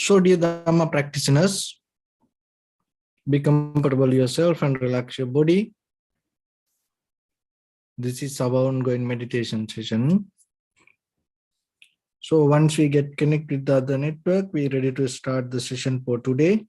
So, dear Dhamma practitioners, be comfortable yourself and relax your body. This is our ongoing meditation session. So once we get connected with the other network, we're ready to start the session for today.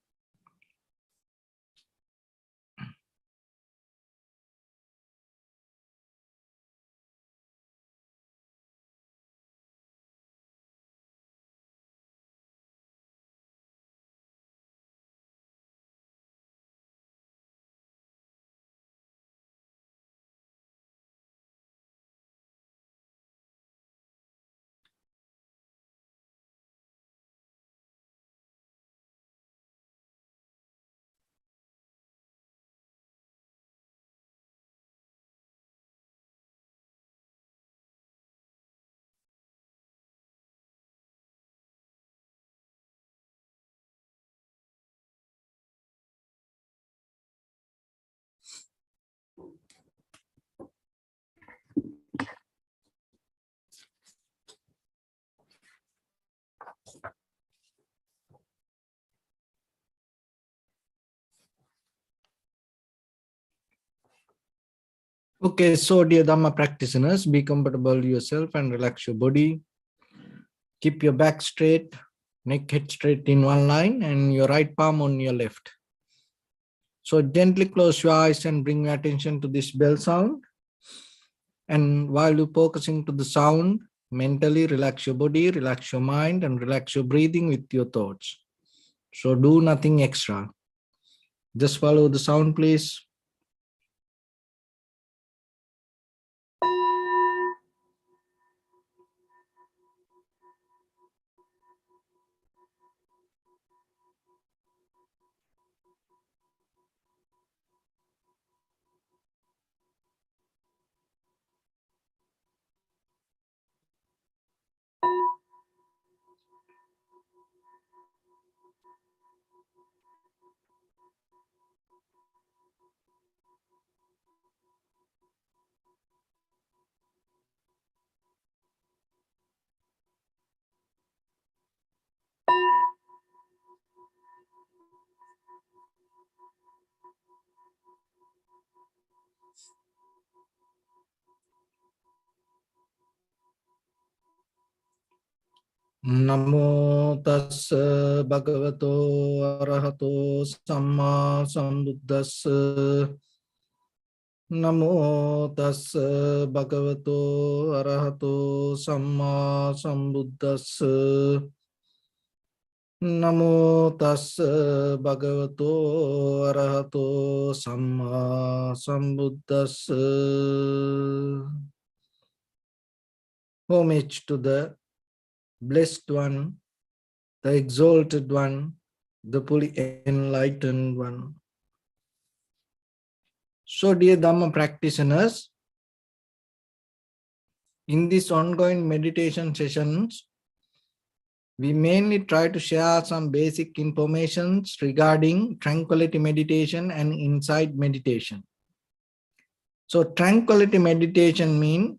Okay, so dear Dhamma practitioners, be comfortable yourself and relax your body. Keep your back straight, neck head straight in one line, and your right palm on your left. So gently close your eyes and bring your attention to this bell sound. And while you're focusing to the sound, mentally relax your body, relax your mind, and relax your breathing with your thoughts. So do nothing extra. Just follow the sound, please. Namo tassa bhagavato arahato samma sambuddhassa. Namo tassa bhagavato arahato samma sambuddhassa. Namo tassa bhagavato arahato samma sambuddhassa. Homage to the Blessed One, the Exalted One, the fully enlightened One. So, dear Dhamma practitioners, in these ongoing meditation sessions, we mainly try to share some basic information regarding tranquility meditation and insight meditation. So, tranquility meditation means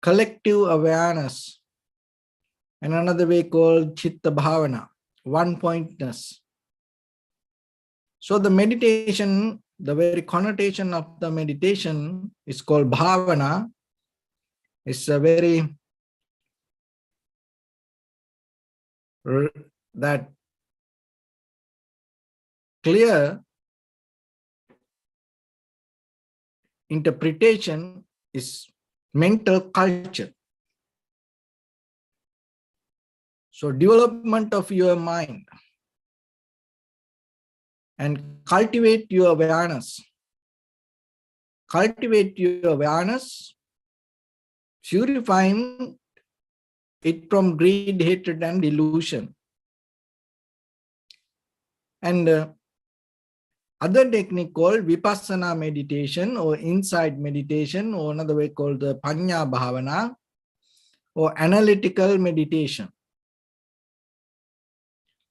collective awareness, and another way called chitta bhavana, one-pointness. So the meditation, the very connotation of the meditation is called bhavana. It's a very that clear interpretation is mental culture. So development of your mind and cultivate your awareness. Cultivate your awareness, purifying it from greed, hatred, and delusion. And other technique called vipassana meditation or insight meditation, or another way called the panya bhavana or analytical meditation.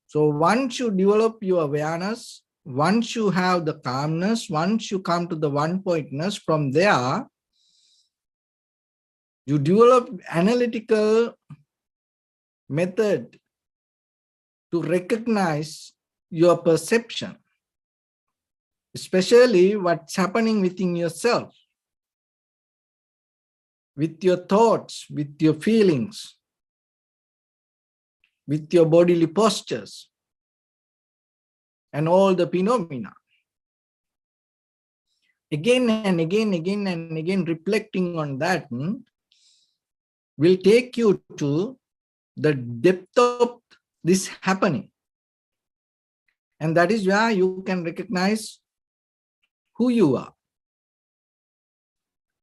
So once you develop your awareness, once you have the calmness, once you come to the one-pointness, from there, you develop analytical method to recognize your perception, especially what's happening within yourself, with your thoughts, with your feelings, with your bodily postures, and all the phenomena. Again and again, reflecting on that will take you to the depth of this happening. And that is where you can recognize who you are.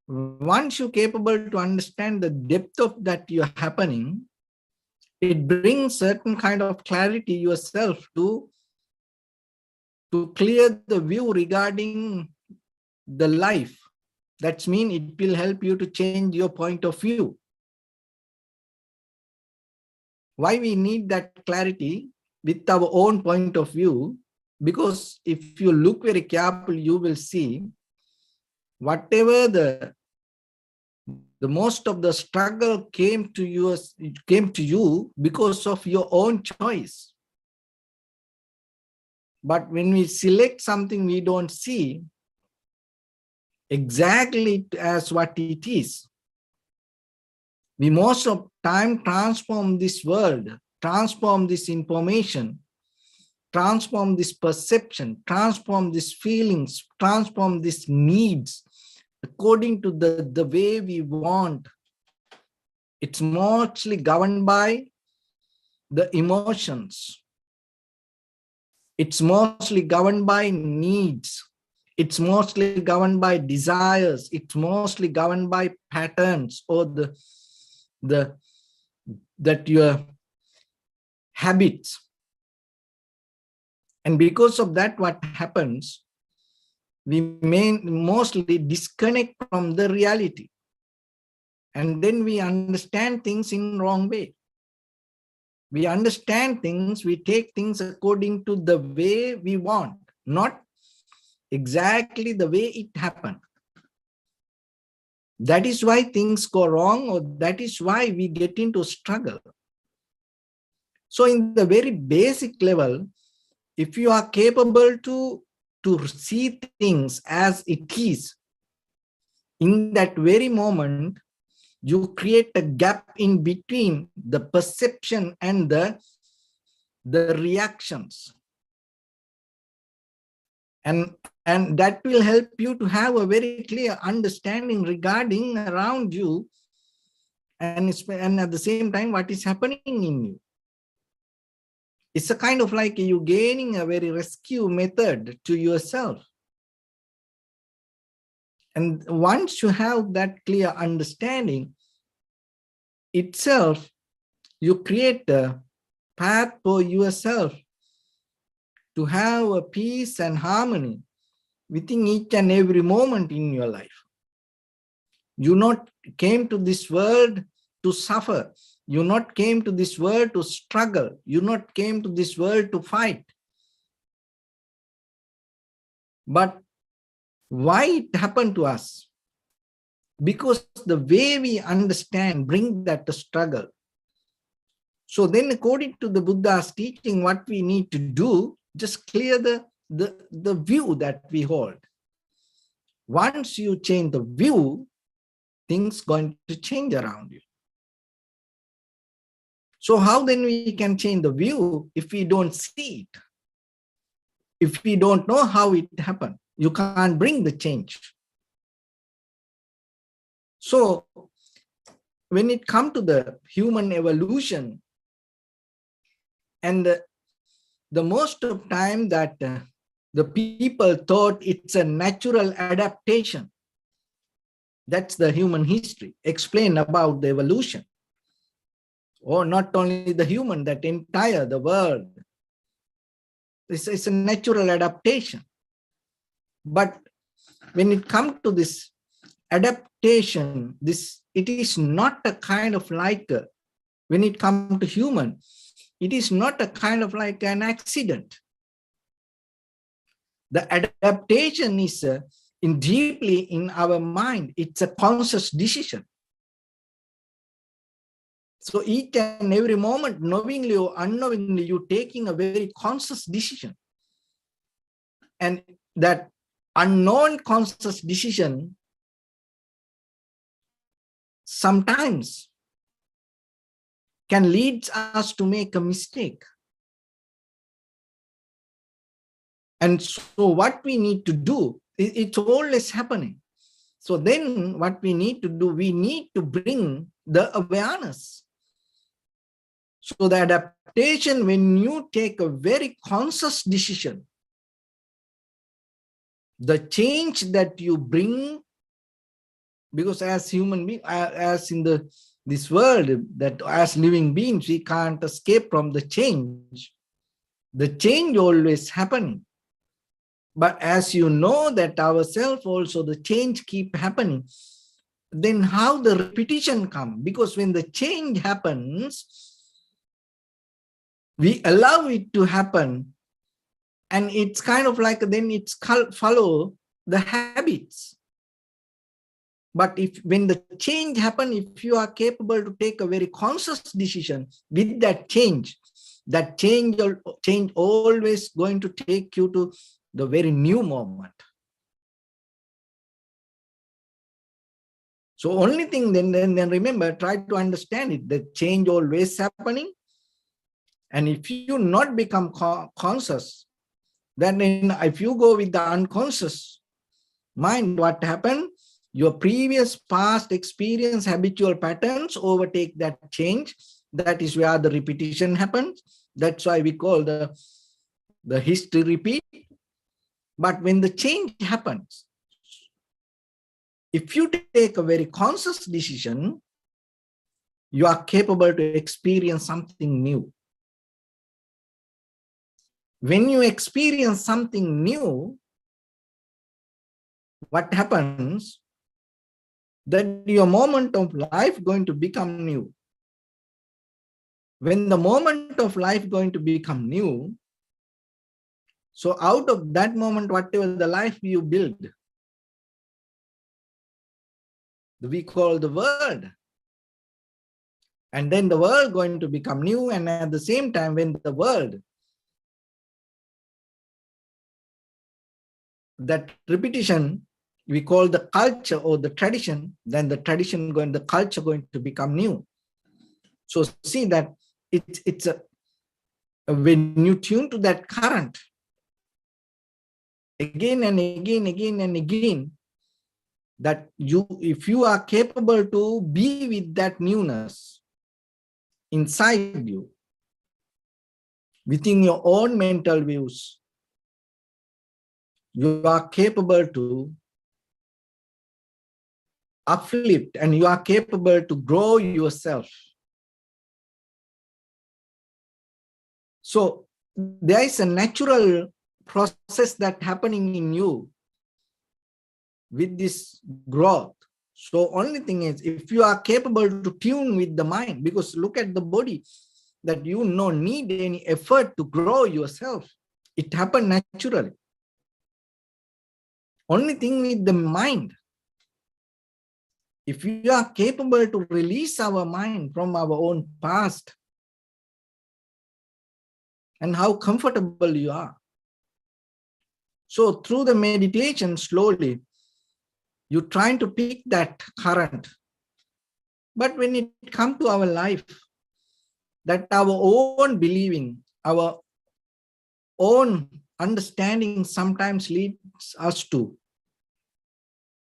Once you're capable to understand the depth of that you're happening, it brings certain kind of clarity yourself to clear the view regarding the life. That means it will help you to change your point of view. Why we need that clarity with our own point of view? Because if you look very carefully, you will see whatever the most of the struggle came to you because of your own choice. But when we select something we don't see exactly as what it is, we most of time transform this world, transform this information, transform this perception, transform these feelings, transform these needs according to the way we want. It's mostly governed by the emotions. It's mostly governed by needs. It's mostly governed by desires. It's mostly governed by patterns or your habits. And because of that, what happens, we may mostly disconnect from the reality. And then we understand things in wrong way. We understand things, we take things according to the way we want, not exactly the way it happened. That is why things go wrong, or that is why we get into struggle. So in the very basic level, if you are capable to see things as it is, in that very moment, you create a gap in between the perception and the reactions. And that will help you to have a very clear understanding regarding around you, and at the same time, what is happening in you. It's a kind of like you gaining a very rescue method to yourself. And once you have that clear understanding itself, you create a path for yourself to have a peace and harmony within each and every moment in your life. You not came to this world to suffer. You not came to this world to struggle. You not came to this world to fight. But why it happened to us? Because the way we understand bring that to struggle. So then according to the Buddha's teaching, what we need to do, just clear the view that we hold. Once you change the view, things going to change around you. So how then we can change the view if we don't see it? If we don't know how it happened, you can't bring the change. So when it comes to the human evolution, and the most of time that the people thought it's a natural adaptation. That's the human history, explain about the evolution. Or not only the human, that entire, the world. It's a natural adaptation. But when it comes to this adaptation, it is not a kind of like, when it comes to human, it is not a kind of like an accident. The adaptation is deeply in our mind. It's a conscious decision. So each and every moment, knowingly or unknowingly, you're taking a very conscious decision. And that unknown conscious decision sometimes can lead us to make a mistake. And so what we need to do, it's always happening. So then what we need to do, we need to bring the awareness. So the adaptation, when you take a very conscious decision, the change that you bring, because as human beings, as in this world, that as living beings, we can't escape from the change. The change always happening. But as you know that ourselves also, the change keep happening. Then how the repetition come? Because when the change happens, we allow it to happen. And it's kind of like, then it's follow the habits. But when the change happen, if you are capable to take a very conscious decision with that change always going to take you to the very new moment. So only thing then remember, try to understand it, the change always happening. And if you not become conscious, then if you go with the unconscious mind, what happened? Your previous past experience, habitual patterns overtake that change. That is where the repetition happens. That's why we call the history repeat. But when the change happens, if you take a very conscious decision, you are capable to experience something new. When you experience something new, what happens? That your moment of life going to become new. When the moment of life going to become new, so out of that moment, whatever the life you build, we call the world. And then the world going to become new. And at the same time, when the world, that repetition, we call the culture or the tradition, then the tradition going, the culture going to become new. So see that it's when you tune to that current, again and again, that if you are capable to be with that newness inside you, within your own mental views, you are capable to uplift and you are capable to grow yourself. So there is a natural process that happening in you with this growth. So only thing is, if you are capable to tune with the mind, because look at the body, that you no need any effort to grow yourself. It happens naturally. Only thing with the mind, if you are capable to release our mind from our own past, and how comfortable you are. So through the meditation, slowly, you're trying to pick that current. But when it comes to our life, that our own believing, our own understanding sometimes leads us to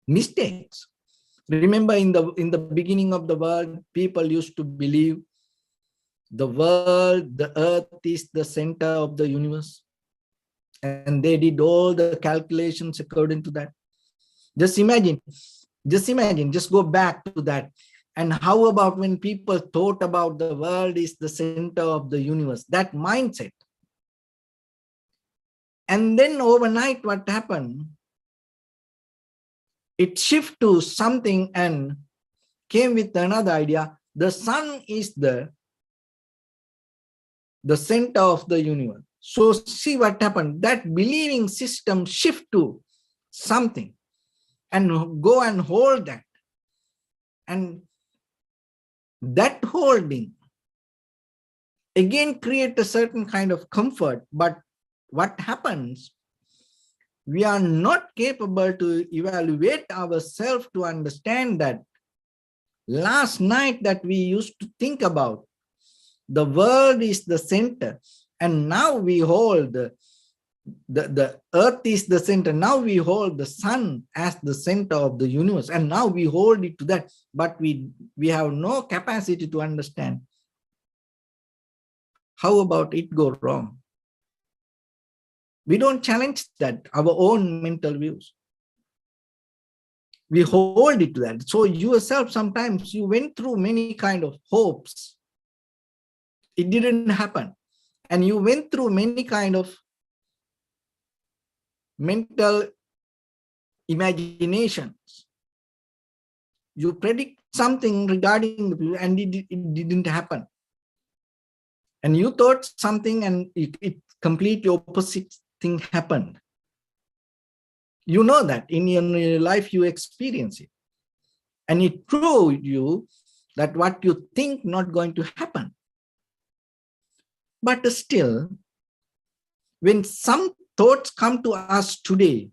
mistakes. Remember in the beginning of the world, people used to believe the world, the earth is the center of the universe. And they did all the calculations according to that. Just imagine, just go back to that. And how about when people thought about the world is the center of the universe, that mindset. And then overnight, what happened? It shifted to something and came with another idea. The sun is the center of the universe. So see what happened. That believing system shift to something and go and hold that. And That holding again create a certain kind of comfort, but what happens? We are not capable to evaluate ourselves to understand that last night that we used to think about, the world is the center, and now we hold the earth is the center. Now we hold the sun as the center of the universe, and now we hold it to that, but we have no capacity to understand. How about it go wrong? We don't challenge that, our own mental views. We hold it to that. So yourself, sometimes you went through many kind of hopes. It didn't happen. And you went through many kind of mental imaginations. You predict something regarding the future and it didn't happen. And you thought something and it completely opposite thing happened. You know that in your life you experience it. And it proved you that what you think not going to happen. But still, when some thoughts come to us today,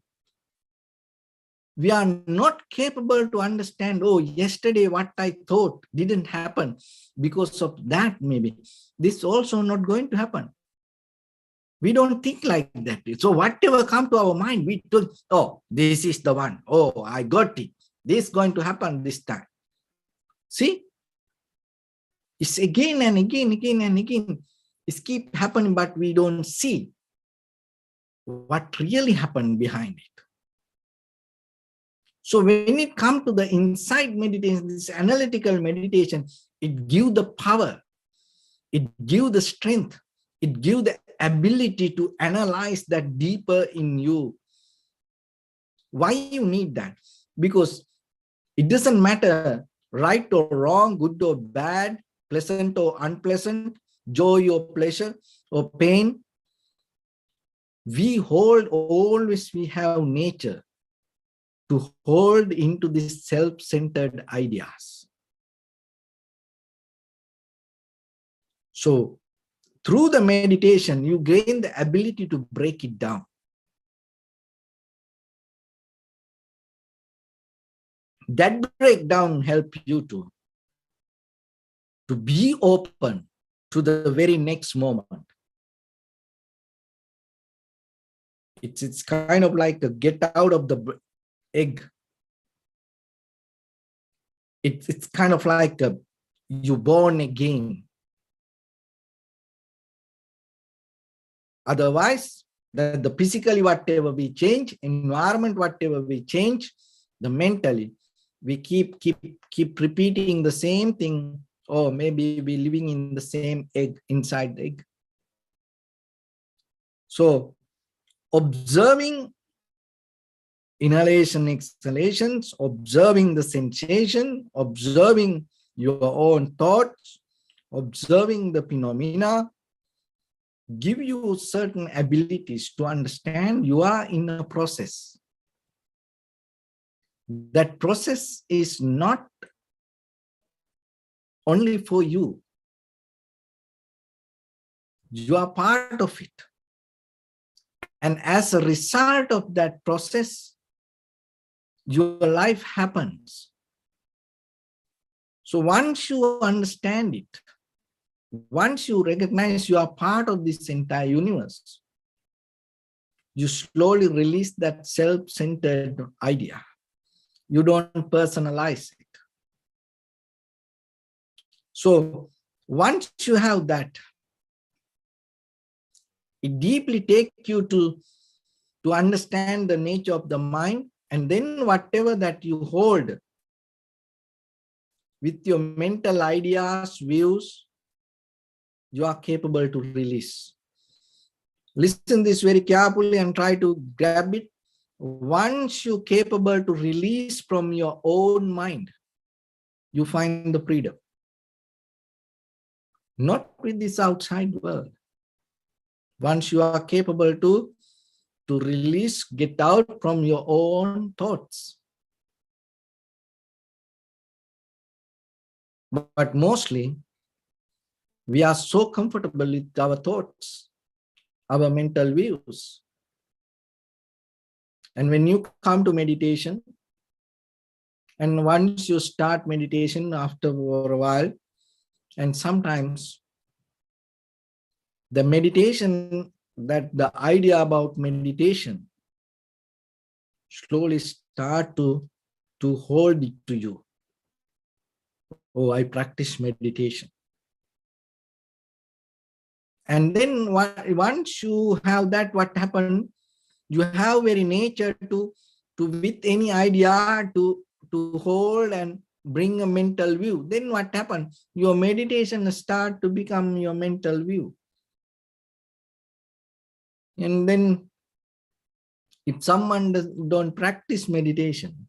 we are not capable to understand, oh, yesterday what I thought didn't happen. Because of that, maybe this also not going to happen. We don't think like that. So whatever come to our mind, we don't, oh, this is the one. Oh, I got it. This is going to happen this time. See? It's again and again, again and again. It's keep happening, but we don't see what really happened behind it. So when it comes to the insight meditation, this analytical meditation, it gives the power, it gives the strength, it gives the ability to analyze that deeper in you. Why you need that? Because it doesn't matter right or wrong, good or bad, pleasant or unpleasant, joy or pleasure or pain. We hold, always we have nature to hold into these self-centered ideas. So through the meditation, you gain the ability to break it down. That breakdown helps you to be open to the very next moment. It's kind of like a get out of the egg. It's kind of like you born again. Otherwise, the physically whatever we change, environment whatever we change, the mentally we keep repeating the same thing, or maybe we living in the same egg, inside the egg. So observing inhalation, exhalations, observing the sensation, observing your own thoughts, observing the phenomena, give you certain abilities to understand you are in a process. That process is not only for you. You are part of it. And as a result of that process, your life happens. So once you understand it, once you recognize you are part of this entire universe, you slowly release that self-centered idea. You don't personalize it. So once you have that, it deeply takes you to understand the nature of the mind, and then whatever that you hold with your mental ideas, views, you are capable to release. Listen this very carefully and try to grab it. Once you're capable to release from your own mind, you find the freedom. Not with this outside world. Once you are capable to release, get out from your own thoughts. But mostly, we are so comfortable with our thoughts, our mental views. And when you come to meditation, and once you start meditation after a while, and sometimes the meditation, that the idea about meditation slowly start to hold it to you. Oh, I practice meditation. And then once you have that, what happened? You have very nature to with any idea to hold and bring a mental view. Then what happened? Your meditation start to become your mental view. And then if someone don't practice meditation,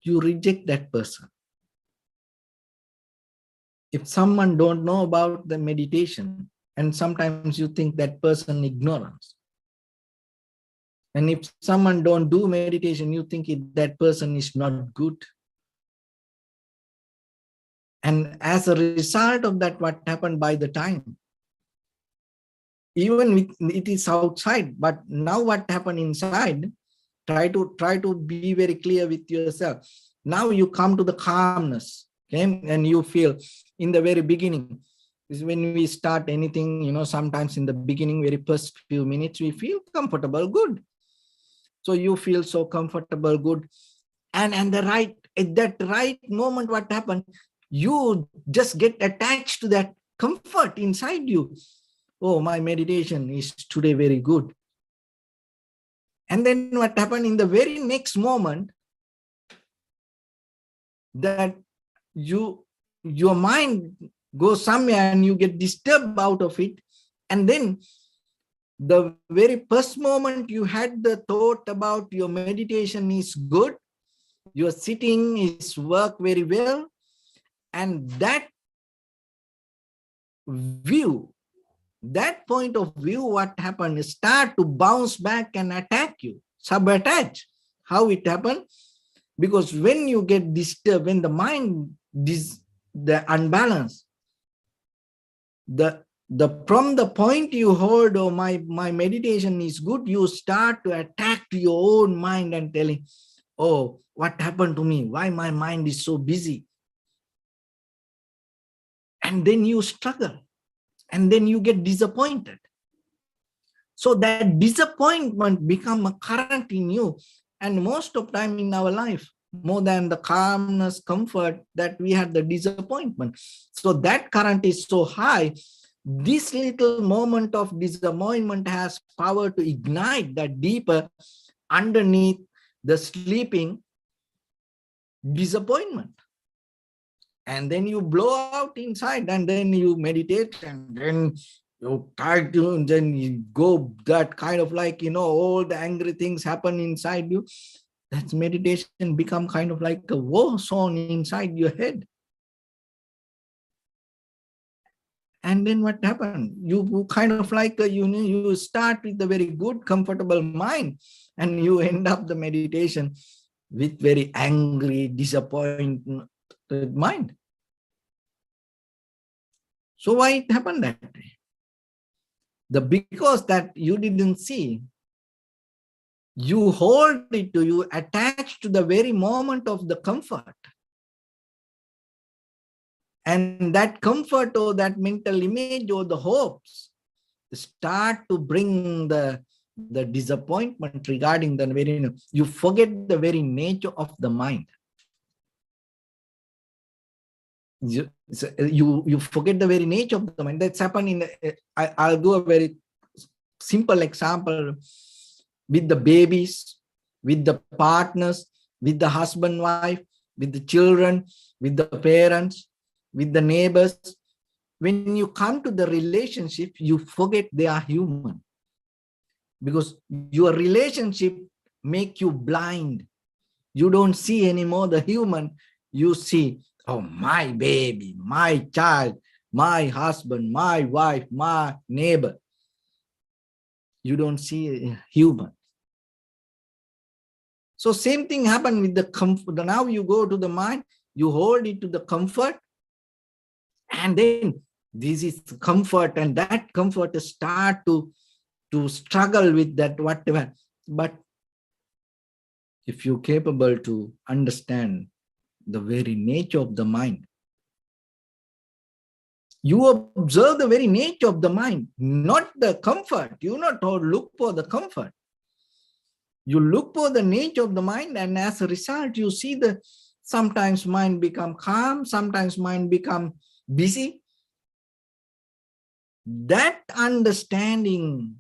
you reject that person. If someone don't know about the meditation, and sometimes you think that person ignorance. And if someone don't do meditation, you think that person is not good. And as a result of that, what happened by the time? Even with, it is outside, but now what happened inside? Try to be very clear with yourself. Now you come to the calmness, okay? And you feel in the very beginning, is when we start anything, sometimes in the beginning, very first few minutes, we feel comfortable, good. So you feel so comfortable, good. And at that right moment, what happened? You just get attached to that comfort inside you. Oh, my meditation is today very good. And then what happened in the very next moment, that your mind goes somewhere and you get disturbed out of it. And then the very first moment you had the thought about your meditation is good, your sitting is work very well, and that view, that point of view, what happened is start to bounce back and attack you, sabotage. How it happened? Because when you get disturbed, when the mind is the unbalance, from the point you heard, oh, my meditation is good, you start to attack your own mind and telling, oh, what happened to me? Why my mind is so busy? And then you struggle, and then you get disappointed. So that disappointment become a current in you. And most of time in our life, more than the calmness, comfort, that we had the disappointment. So that current is so high. This little moment of disappointment has power to ignite that deeper underneath the sleeping disappointment. And then you blow out inside, and then you meditate, and then you try to, then you go that kind of like, all the angry things happen inside you. That's meditation become kind of like a war zone inside your head. And then what happened? You kind of like, you start with a very good, comfortable mind, and you end up the meditation with very angry, disappointed mind. So why it happened that way? Because that you didn't see, you hold it to you, attached to the very moment of the comfort. And that comfort or that mental image or the hopes start to bring the disappointment regarding the very, you forget the very nature of the mind. You forget the very nature of the mind. That's happened in, I'll do a very simple example with the babies, with the partners, with the husband, wife, with the children, with the parents, with the neighbors. When you come to the relationship, you forget they are human, because your relationship make you blind. You don't see anymore the human. You see, oh, my baby, my child, my husband, my wife, my neighbor. You don't see a human. So same thing happened with the comfort. Now you go to the mind, You hold it to the comfort, and then this is comfort, and that comfort start to struggle with that whatever. But if you're capable to understand the very nature of the mind, you observe the very nature of the mind, not the comfort. You not look for the comfort. You look for the nature of the mind, and as a result, you see the sometimes mind become calm, sometimes mind become busy. That understanding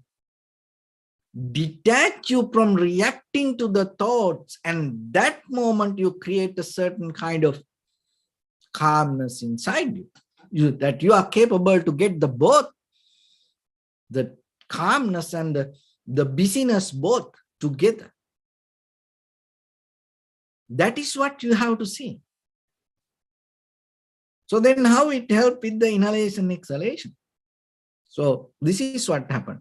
detach you from reacting to the thoughts, and that moment you create a certain kind of calmness inside you, that you are capable to get the both, the calmness and the busyness both together. That is what you have to see. So then how it helps with the inhalation, exhalation? So this is what happened.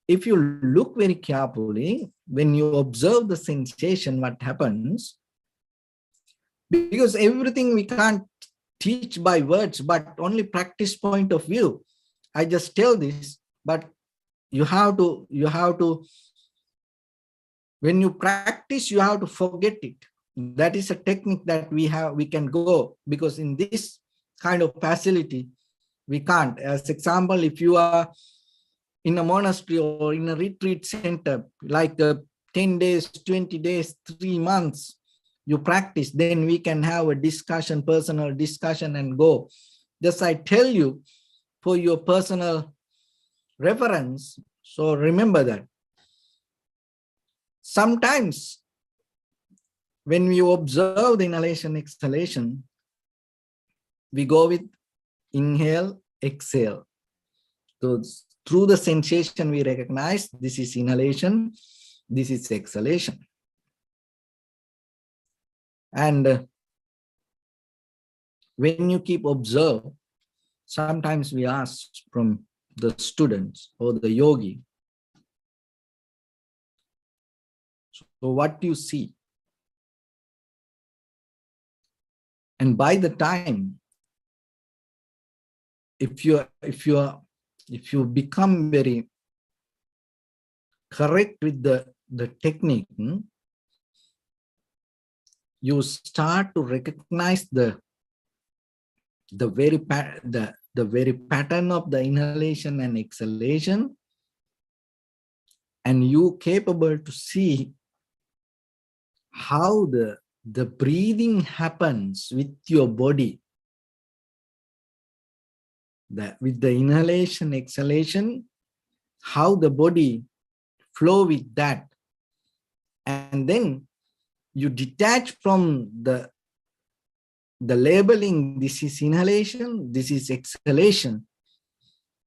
If you look very carefully, when you observe the sensation, what happens, because everything we can't teach by words, but only practice point of view. I just tell this, but you have to, when you practice, you have to forget it. That is a technique that we can go, because in this kind of facility, we can't. As example, if you are in a monastery or in a retreat center, like 10 days, 20 days, 3 months, you practice, then we can have a discussion, personal discussion, and go. Just I tell you for your personal reference. So remember that. Sometimes when we observe the inhalation, exhalation, we go with inhale, exhale. So through the sensation, we recognize this is inhalation, this is exhalation. And when you keep observe, sometimes we ask from the students or the yogi, so what do you see? And by the time, if you become very correct with the technique, you start to recognize the very pattern of the inhalation and exhalation, and you capable to see how the breathing happens with your body. With the inhalation, exhalation, how the body flow with that. And then you detach from the labeling, this is inhalation, this is exhalation.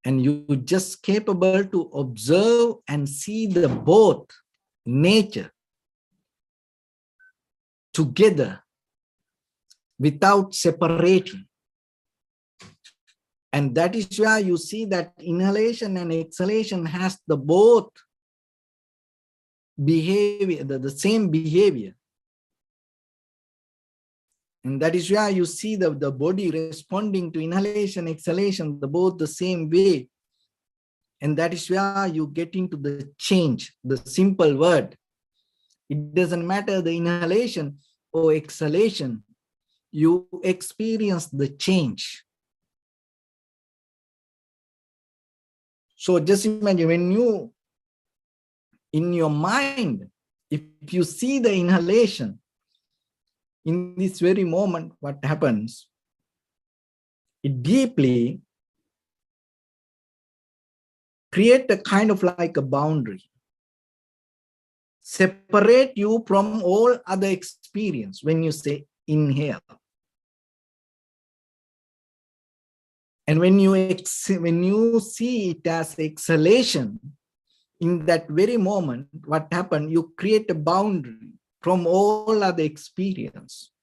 And you just capable to observe and see the both nature together without separating. And that is why you see that inhalation and exhalation has the both behavior, the same behavior. And that is why you see the body responding to inhalation, exhalation, both the same way. And that is why you get into the change, the simple word. It doesn't matter the inhalation or exhalation, you experience the change. So just imagine, when you, in your mind, if you see the inhalation, in this very moment, what happens? It deeply create a kind of like a boundary, separate you from all other experience when you say inhale. And when you see it as exhalation, in that very moment, what happened? You create a boundary from all other experience.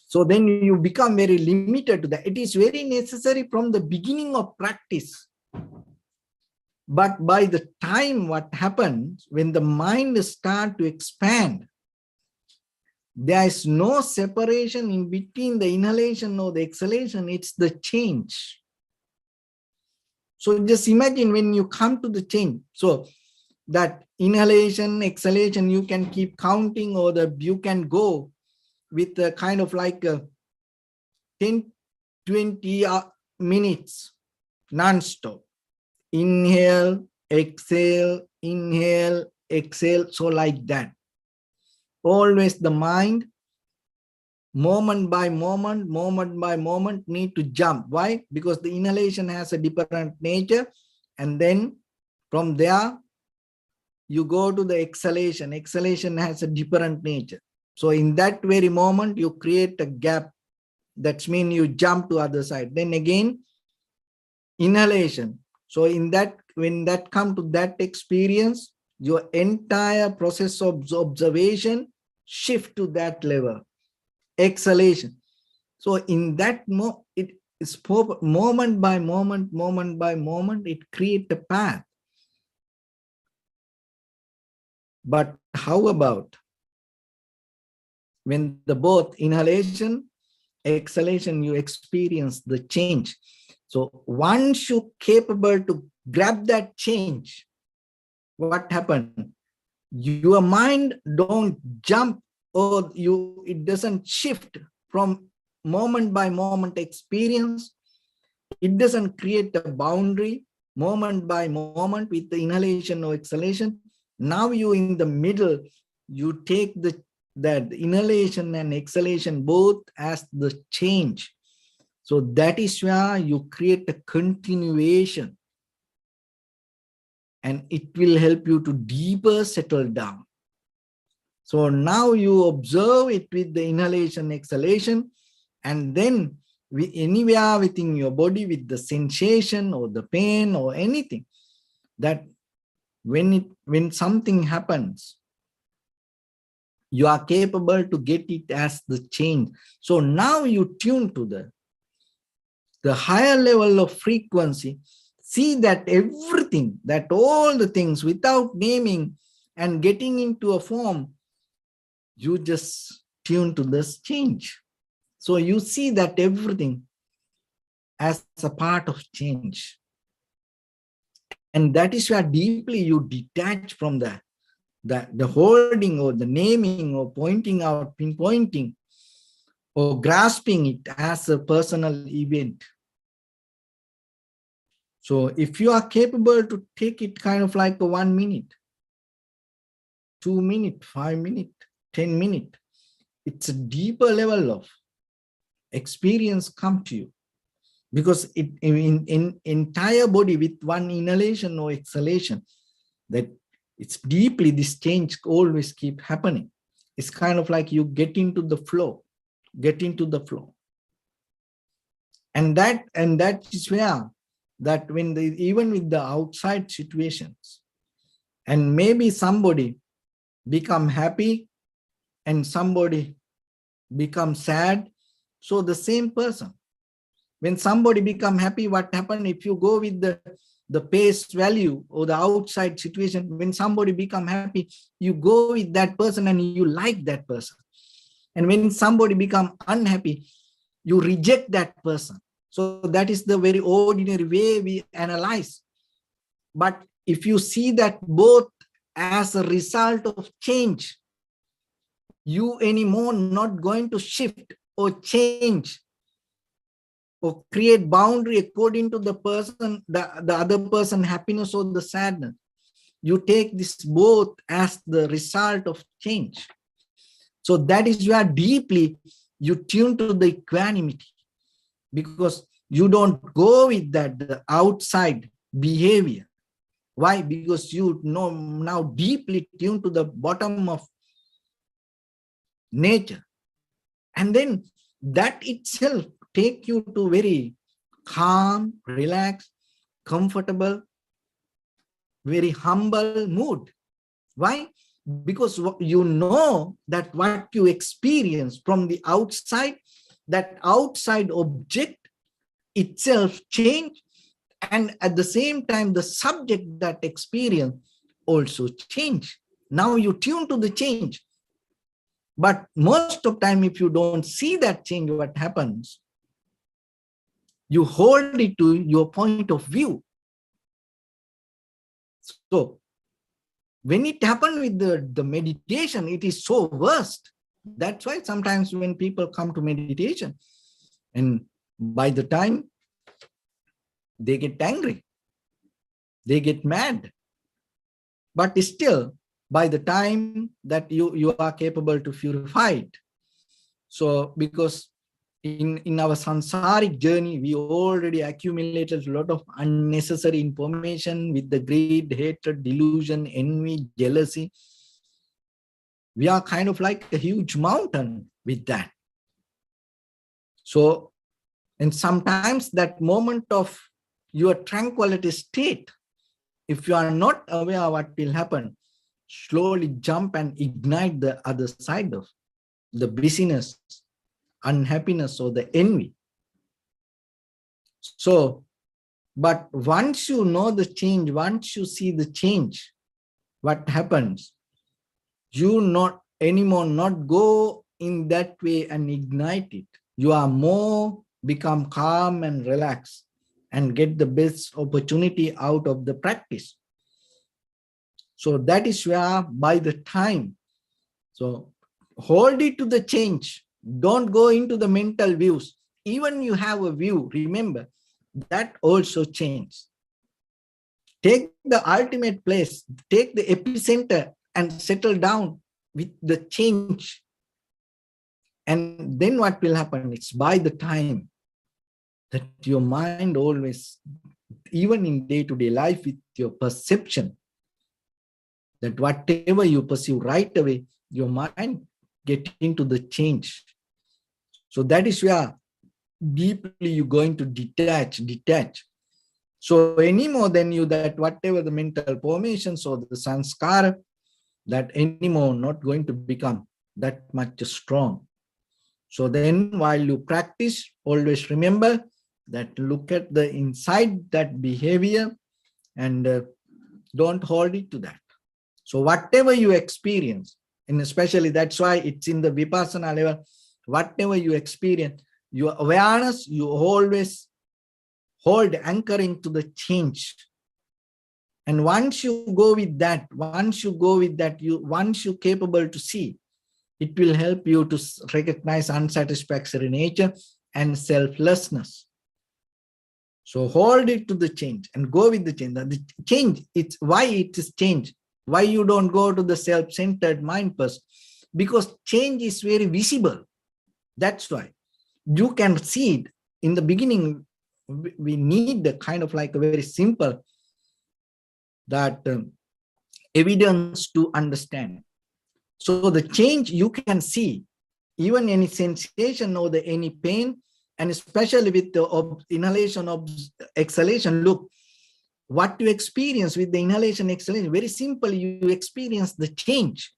So then you become very limited to that. It is very necessary from the beginning of practice. But by the time, what happens when the mind starts to expand, There is no separation in between the inhalation or the exhalation. It's the change. So just imagine when you come to the change. So that inhalation, exhalation, you can keep counting, or you can go with a kind of like 10, 20 minutes non-stop. Inhale, exhale, inhale, exhale. So like that. Always the mind, moment by moment, need to jump. Why? Because the inhalation has a different nature. And then from there, you go to the exhalation. Exhalation has a different nature. So in that very moment, you create a gap. That means you jump to other side. Then again, inhalation. So in that, when that come to that experience, your entire process of observation shift to that level. Exhalation. So in that it is moment by moment, it creates a path. But how about when the both inhalation, exhalation, you experience the change. So once you're capable to grab that change, what happened? Your mind don't jump, or it doesn't shift from moment by moment experience. It doesn't create a boundary moment by moment with the inhalation or exhalation. Now you in the middle, you take that inhalation and exhalation both as the change. So that is where you create a continuation, and it will help you to deeper settle down. So now you observe it with the inhalation, exhalation, and then anywhere within your body with the sensation or the pain or anything, that when something happens, you are capable to get it as the change. So now you tune to the higher level of frequency. See that everything, that all the things without naming and getting into a form, you just tune to this change. So you see that everything as a part of change. And that is where deeply you detach from the holding or the naming or pointing out, pinpointing, or grasping it as a personal event. So if you are capable to take it kind of like a 1 minute, 2 minutes, 5 minutes, 10 minutes, it's a deeper level of experience come to you. Because it in entire body with one inhalation or exhalation, that it's deeply, this change always keep happening. It's kind of like you get into the flow. And that is where that when even with the outside situations, and maybe somebody become happy and somebody become sad, so the same person, when somebody become happy, what happened? If you go with the pace value or the outside situation, when somebody become happy, you go with that person and you like that person. And when somebody become unhappy, you reject that person. So that is the very ordinary way we analyze. But if you see that both as a result of change, you anymore not going to shift or change or create boundary according to the person, the other person happiness or the sadness. You take this both as the result of change. So that is where deeply you tune to the equanimity, because you don't go with that the outside behavior. Why? Because you know now deeply tuned to the bottom of nature. And then that itself take you to very calm, relaxed, comfortable, very humble mood. Why? Because you know that what you experience from the outside, that outside object itself change, and at the same time the subject that experience also change. Now you tune to the change. But most of time, if you don't see that change, what happens? You hold it to your point of view. So when it happened with the meditation, it is so worst. That's why sometimes when people come to meditation, and by the time they get angry, they get mad. But still, by the time that you are capable to purify it. So because in our samsaric journey, we already accumulated a lot of unnecessary information with the greed, hatred, delusion, envy, jealousy. We are kind of like a huge mountain with that. So, and sometimes that moment of your tranquility state, if you are not aware of what will happen, slowly jump and ignite the other side of the busyness, unhappiness, or the envy. So, but once you know the change, once you see the change, what happens? You not anymore not go in that way and ignite it. You are more become calm and relaxed and get the best opportunity out of the practice. So that is where by the time, so hold it to the change. Don't go into the mental views. Even you have a view, remember, that also changes. Take the ultimate place, take the epicenter and settle down with the change. And then what will happen? It's by the time that your mind always, even in day-to-day life with your perception, that whatever you perceive right away, your mind get into the change. So that is where deeply you're going to detach. So any more than you, that whatever the mental formations or the sanskara, that anymore not going to become that much strong. So then while you practice, always remember that look at the inside that behavior and don't hold it to that. So whatever you experience, and especially that's why it's in the vipassana level, whatever you experience, your awareness, you always hold anchoring to the change. And once you go with that, once you're capable to see, it will help you to recognize unsatisfactory nature and selflessness. So hold it to the change and go with the change. The change, it's why it is change. Why you don't go to the self-centered mind first? Because change is very visible. That's why. You can see it. In the beginning, we need the kind of like a very simple that evidence to understand. So the change you can see, even any sensation or any pain, and especially with the inhalation of exhalation. Look, what you experience with the inhalation exhalation, very simple, you experience the change.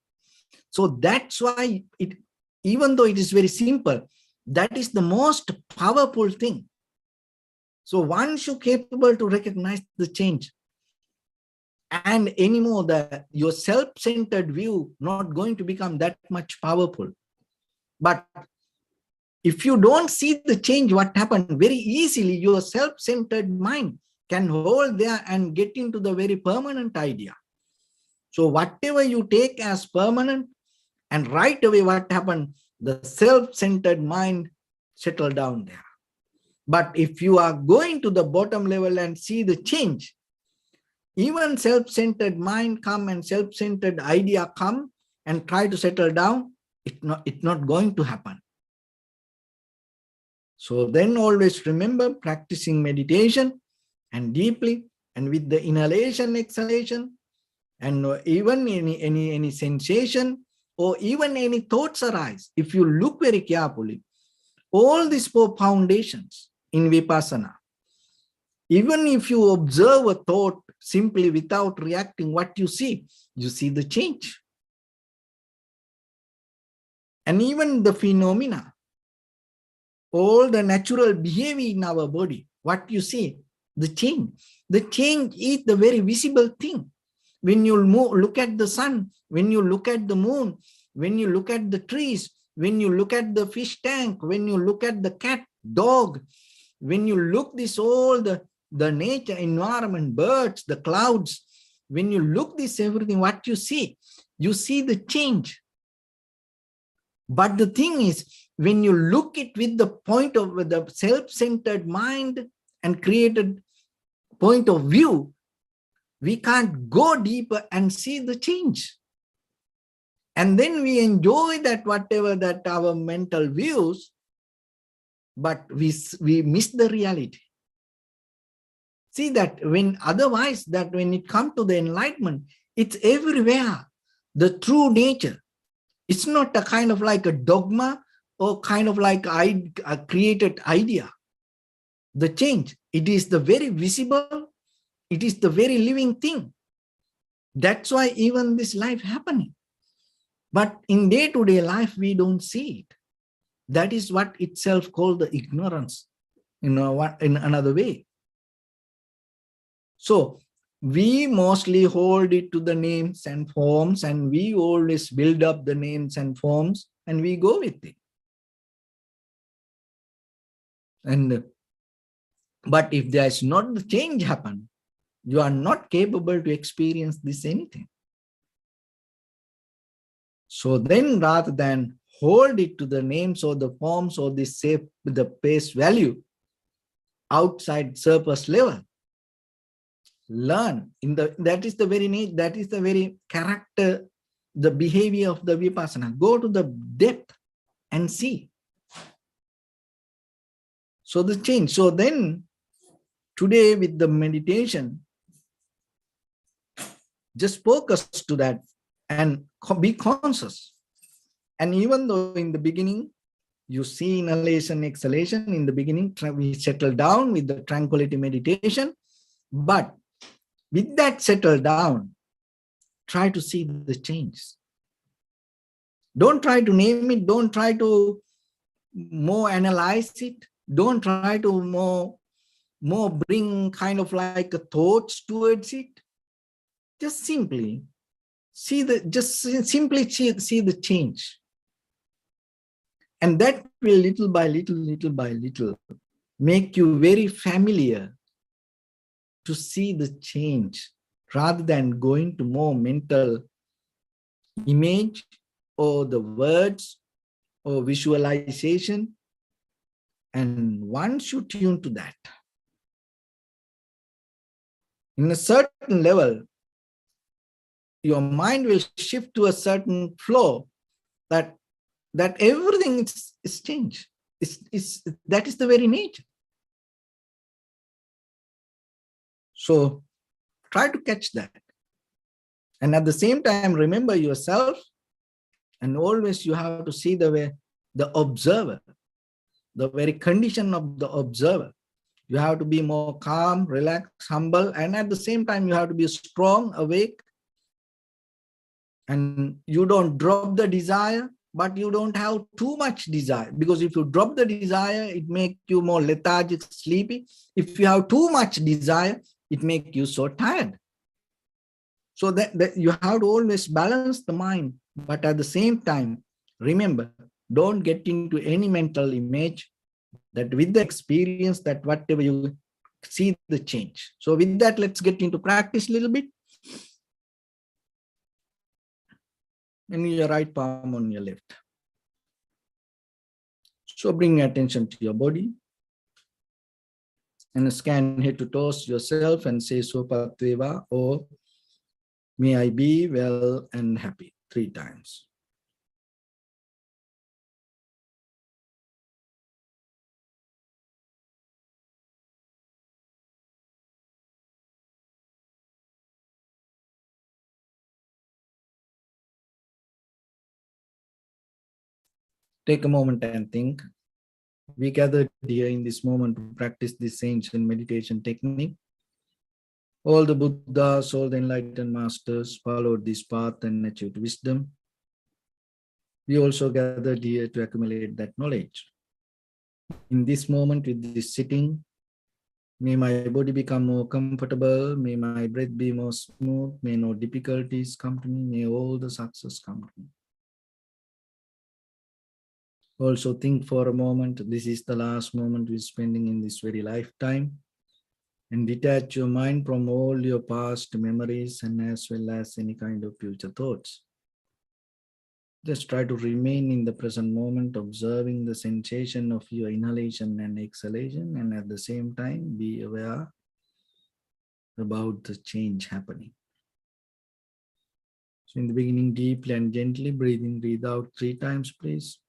So that's why it, even though it is very simple, that is the most powerful thing. So once you're capable to recognize the change, and anymore your self-centered view not going to become that much powerful. But if you don't see the change, what happened? Very easily your self-centered mind can hold there and get into the very permanent idea. So whatever you take as permanent, and right away what happened? The self-centered mind settle down there. But if you are going to the bottom level and see the change, even self-centered mind come and self-centered idea come and try to settle down, it's not going to happen. So then always remember practicing meditation and deeply, and with the inhalation, exhalation, and even any sensation or even any thoughts arise, if you look very carefully, all these four foundations in vipassana, even if you observe a thought simply without reacting, what you see the change. And even the phenomena, all the natural behavior in our body, what you see, the change. The change is the very visible thing. When you look at the sun, when you look at the moon, when you look at the trees, when you look at the fish tank, when you look at the cat, dog, when you look this all the nature, environment, birds, the clouds, when you look this everything, what you see the change. But the thing is, when you look it with the point of the self-centered mind and created point of view, we can't go deeper and see the change. And then we enjoy that whatever that our mental views, but we miss the reality. See that when otherwise, that when it comes to the enlightenment, it's everywhere, the true nature. It's not a kind of like a dogma or kind of like a created idea. The change, it is the very visible, it is the very living thing. That's why even this life happening. But in day-to-day life, we don't see it. That is what itself called the ignorance, what in another way. So we mostly hold it to the names and forms, and we always build up the names and forms, and we go with it. But if there is not the change happen, you are not capable to experience this anything. So then, rather than hold it to the names or the forms or the face value outside surface level, learn that is the very character, the behavior of the vipassana. Go to the depth and see. So the change. So then today with the meditation, just focus to that and be conscious. And even though in the beginning you see inhalation, exhalation, in the beginning we settle down with the tranquility meditation, but with that settle down, try to see the change. Don't try to name it, don't try to more analyze it, don't try to more bring kind of like a thoughts towards it. Just simply see the change. And that will little by little make you very familiar to see the change, rather than going to more mental image or the words or visualization. And once you tune to that, in a certain level, your mind will shift to a certain flow that everything is changed. That is the very nature. So try to catch that. And at the same time, remember yourself, and always you have to see the observer, the very condition of the observer. You have to be more calm, relaxed, humble, and at the same time, you have to be strong, awake. And you don't drop the desire, but you don't have too much desire. Because if you drop the desire, it makes you more lethargic, sleepy. If you have too much desire, it makes you so tired. So that you have to always balance the mind. But at the same time, remember, don't get into any mental image, that with the experience, that whatever you see the change. So with that, let's get into practice a little bit. And your right palm on your left. So bring attention to your body and scan head to toes yourself and say Sopatveva, or may I be well and happy 3 times. Take a moment and think. We gathered here in this moment to practice this ancient meditation technique. All the Buddhas, all the enlightened masters followed this path and achieved wisdom. We also gathered here to accumulate that knowledge. In this moment, with this sitting, may my body become more comfortable, may my breath be more smooth, may no difficulties come to me, may all the success come to me. Also think for a moment, this is the last moment we're spending in this very lifetime, and detach your mind from all your past memories and as well as any kind of future thoughts. Just try to remain in the present moment, observing the sensation of your inhalation and exhalation, and at the same time, be aware about the change happening. So, in the beginning, deeply and gently breathe in, breathe out 3 times, please.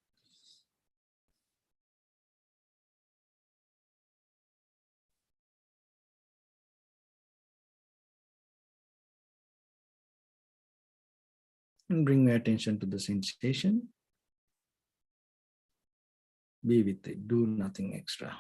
And bring your attention to the sensation. Be with it, do nothing extra.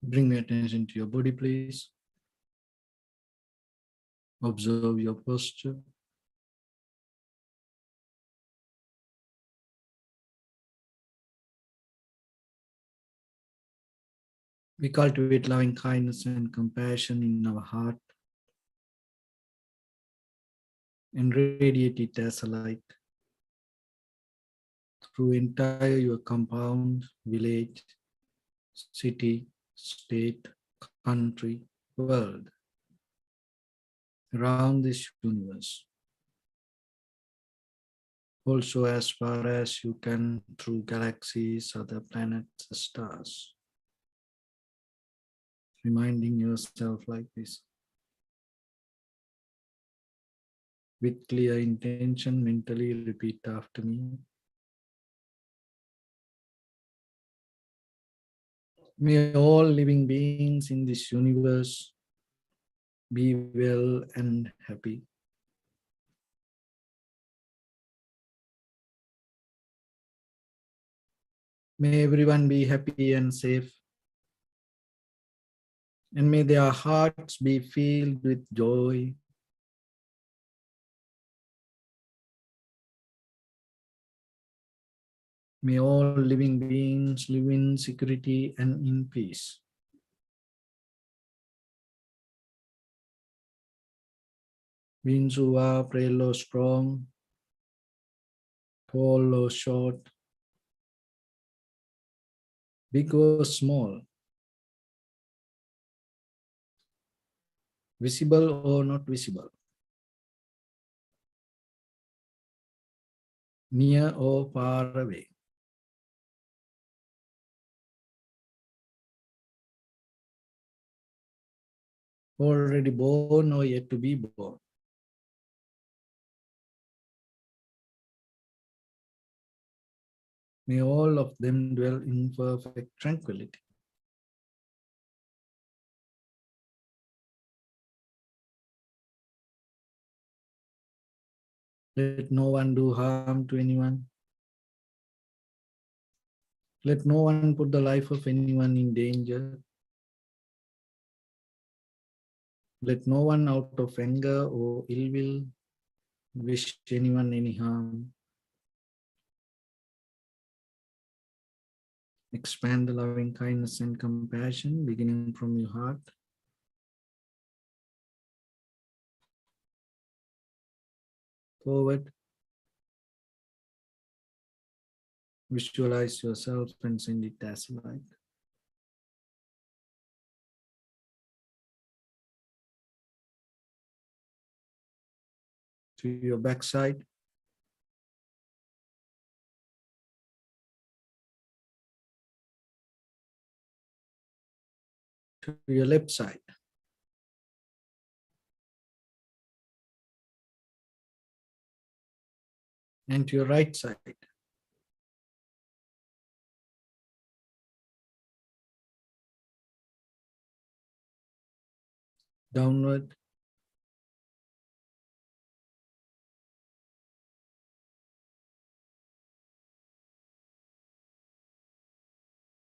Bring your attention to your body, please. Observe your posture. We cultivate loving kindness and compassion in our heart and radiate it as a light through entire your compound, village, city, state, country, world, around this universe. Also as far as you can through galaxies, other planets, stars. Reminding yourself like this. With clear intention, mentally repeat after me. May all living beings in this universe be well and happy. May everyone be happy and safe. And may their hearts be filled with joy. May all living beings live in security and in peace. Beings who are frail or strong, tall or short, big or small, visible or not visible, near or far away. Already born or yet to be born. May all of them dwell in perfect tranquility. Let no one do harm to anyone. Let no one put the life of anyone in danger. Let no one out of anger or ill will wish anyone any harm. Expand the loving kindness and compassion beginning from your heart. Forward. Visualize yourself and send it as light. To your backside. To your left side. And to your right side. Downward.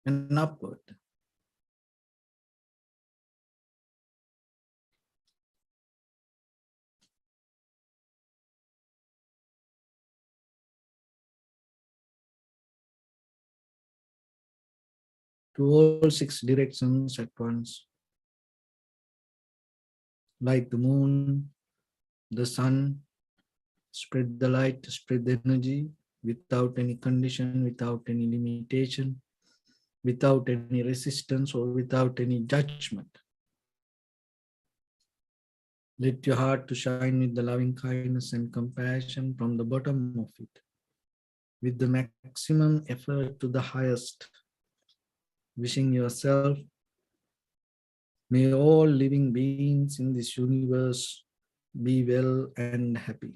And upward. To all 6 directions at once. Like the moon, the sun, spread the light, spread the energy without any condition, without any limitation, without any resistance or without any judgment. Let your heart to shine with the loving kindness and compassion from the bottom of it, with the maximum effort to the highest. Wishing yourself, may all living beings in this universe be well and happy.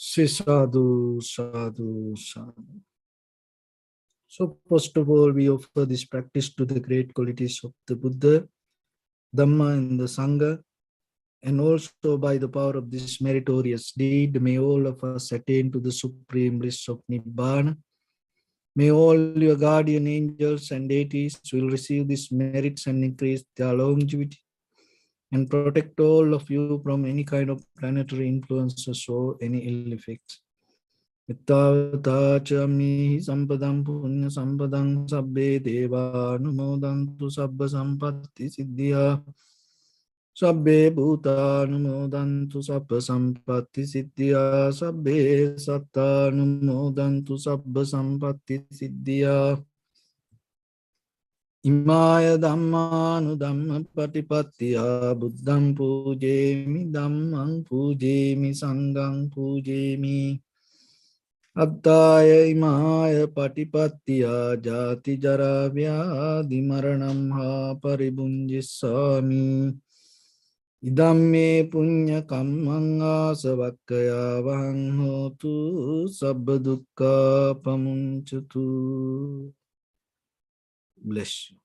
Say sadhu, sadhu, sadhu. So first of all, we offer this practice to the great qualities of the Buddha, Dhamma and the Sangha. And also by the power of this meritorious deed, may all of us attain to the supreme bliss of Nibbana. May all your guardian angels and deities will receive these merits and increase their longevity and protect all of you from any kind of planetary influences or any ill effects. Ittavata sampadam punya sampadam sabbe deva numodantu sabba sampatti siddhya. Sabbe bhutanumodantu sabba sampatti siddhya. Sabbe sattanumodantu sabba sampatti siddhya. Imaya dhammanu dhamma patipattiya buddham pujemi dhammam pujemi sangham pujemi. Attaya imaya patipattiya jati jara vyadhi maranam ha paribunjissami. Idamme punya kammang asavakkaya vahang hotu sabba dukkha pamunchatu. Bless you.